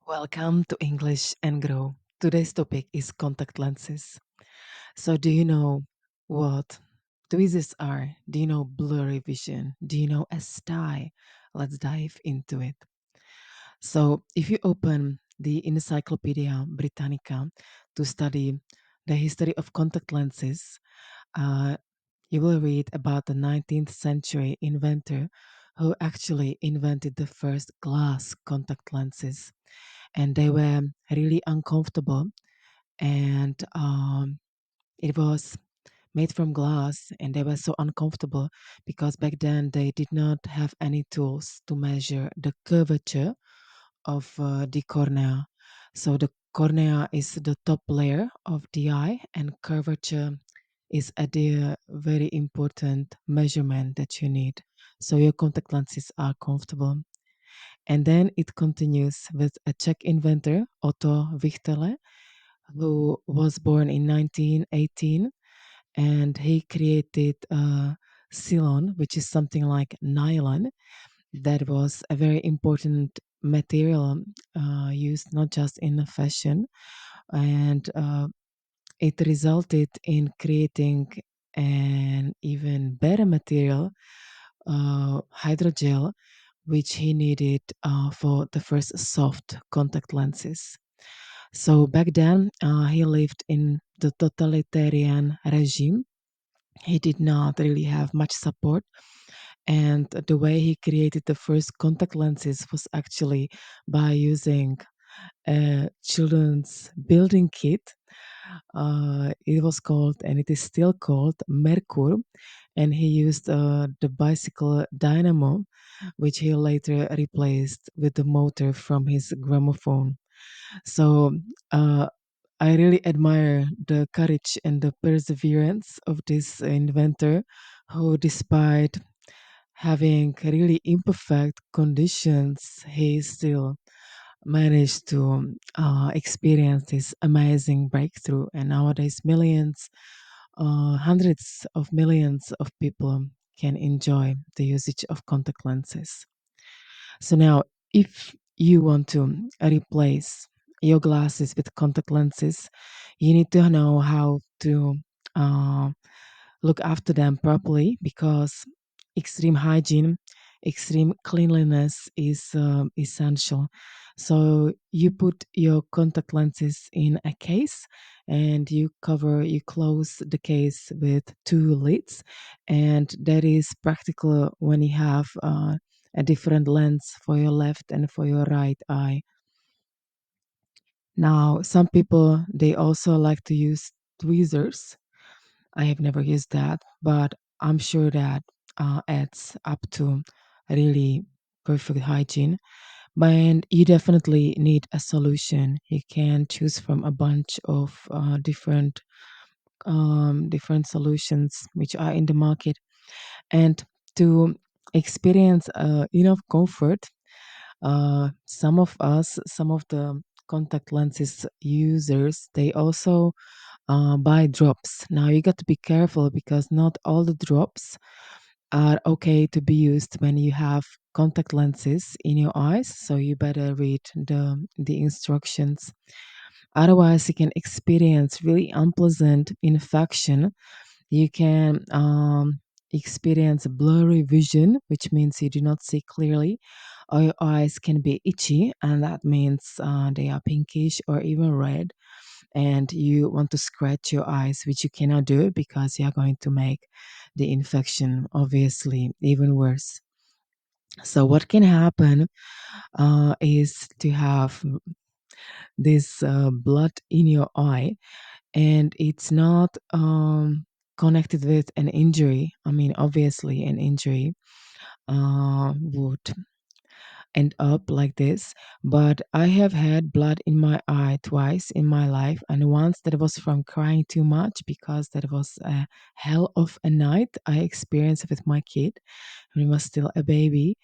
Welcome to English and Grow. Today's topic is contact lenses. So, do you know what tweezers are? Do you know blurry vision? Do you know a sty? Let's dive into it. So, if you open the Encyclopedia Britannica to study the history of contact lenses, uh, you will read about the 19th century inventor who actually invented the first glass contact lenses, and they were really uncomfortable, and it was made from glass, and they were so uncomfortable because back then they did not have any tools to measure the curvature of the cornea. So the cornea is the top layer of the eye, and curvature is a very important measurement that you need so your contact lenses are comfortable. And then it continues with a Czech inventor, Otto Wichterle, who was born in 1918, and he created Ceylon, which is something like nylon. That was a very important material used not just in fashion, and it resulted in creating an even better material, hydrogel, which he needed for the first soft contact lenses. So back then, he lived in the totalitarian regime. He did not really have much support, and the way he created the first contact lenses was actually by using a children's building kit. It was called, and it is still called, Merkur, and he used the bicycle dynamo, which he later replaced with the motor from his gramophone. So uh, I really admire the courage and the perseverance of this inventor who, despite having really imperfect conditions, he still managed to experience this amazing breakthrough. And nowadays, millions, hundreds of millions of people can enjoy the usage of contact lenses. So now, if you want to replace your glasses with contact lenses, you need to know how to uh, look after them properly, because extreme hygiene, extreme cleanliness is essential. So you put your contact lenses in a case, and you close the case with two lids, and that is practical when you have a different lens for your left and for your right eye. Now, some people, they also like to use tweezers. I have never used that, but I'm sure that adds up to really perfect hygiene. But you definitely need a solution. You can choose from a bunch of different solutions which are in the market, and to experience enough comfort, some of the contact lenses users, they also buy drops. Now you got to be careful because not all the drops are okay to be used when you have contact lenses in your eyes. So you better read the instructions. Otherwise, you can experience really unpleasant infection. You can experience blurry vision, which means you do not see clearly, or your eyes can be itchy, and that means they are pinkish or even red, and you want to scratch your eyes, which you cannot do because you are going to make the infection obviously even worse. So, what can happen is to have this blood in your eye, and it's not connected with an injury. I mean, obviously, an injury would end up like this, but I have had blood in my eye twice in my life, and once that was from crying too much, because that was a hell of a night I experienced with my kid when he was still a baby.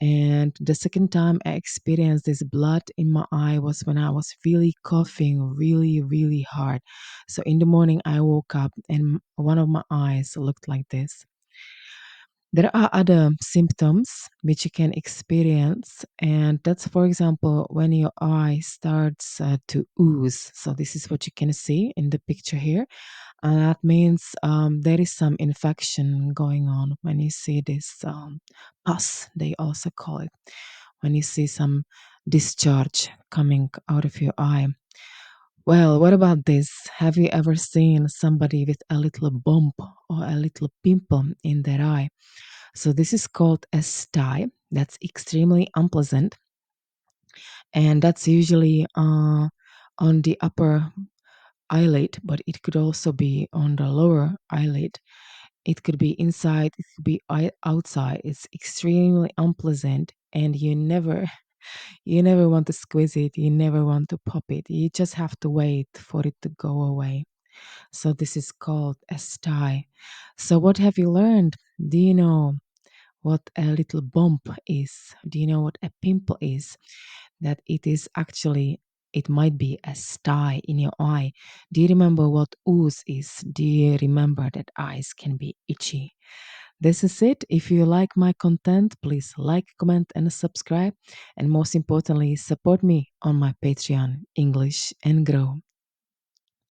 And the second time I experienced this blood in my eye was when I was really coughing really, really hard. So in the morning, I woke up and one of my eyes looked like this. There are other symptoms which you can experience, and that's, for example, when your eye starts to ooze. So, this is what you can see in the picture here. And that means there is some infection going on when you see this pus, they also call it, when you see some discharge coming out of your eye. Well, what about this? Have you ever seen somebody with a little bump or a little pimple in their eye? So this is called a sty. That's extremely unpleasant, and that's usually on the upper eyelid, but it could also be on the lower eyelid. It could be inside, it could be outside. It's extremely unpleasant, and you never want to squeeze it. You never want to pop it. You just have to wait for it to go away. So this is called a sty. So what have you learned? Do you know what a little bump is? Do you know what a pimple is? That it is actually, it might be a sty in your eye. Do you remember what ooze is? Do you remember that eyes can be itchy? This is it. If you like my content, please like, comment, and subscribe. And most importantly, support me on my Patreon, English and Grow.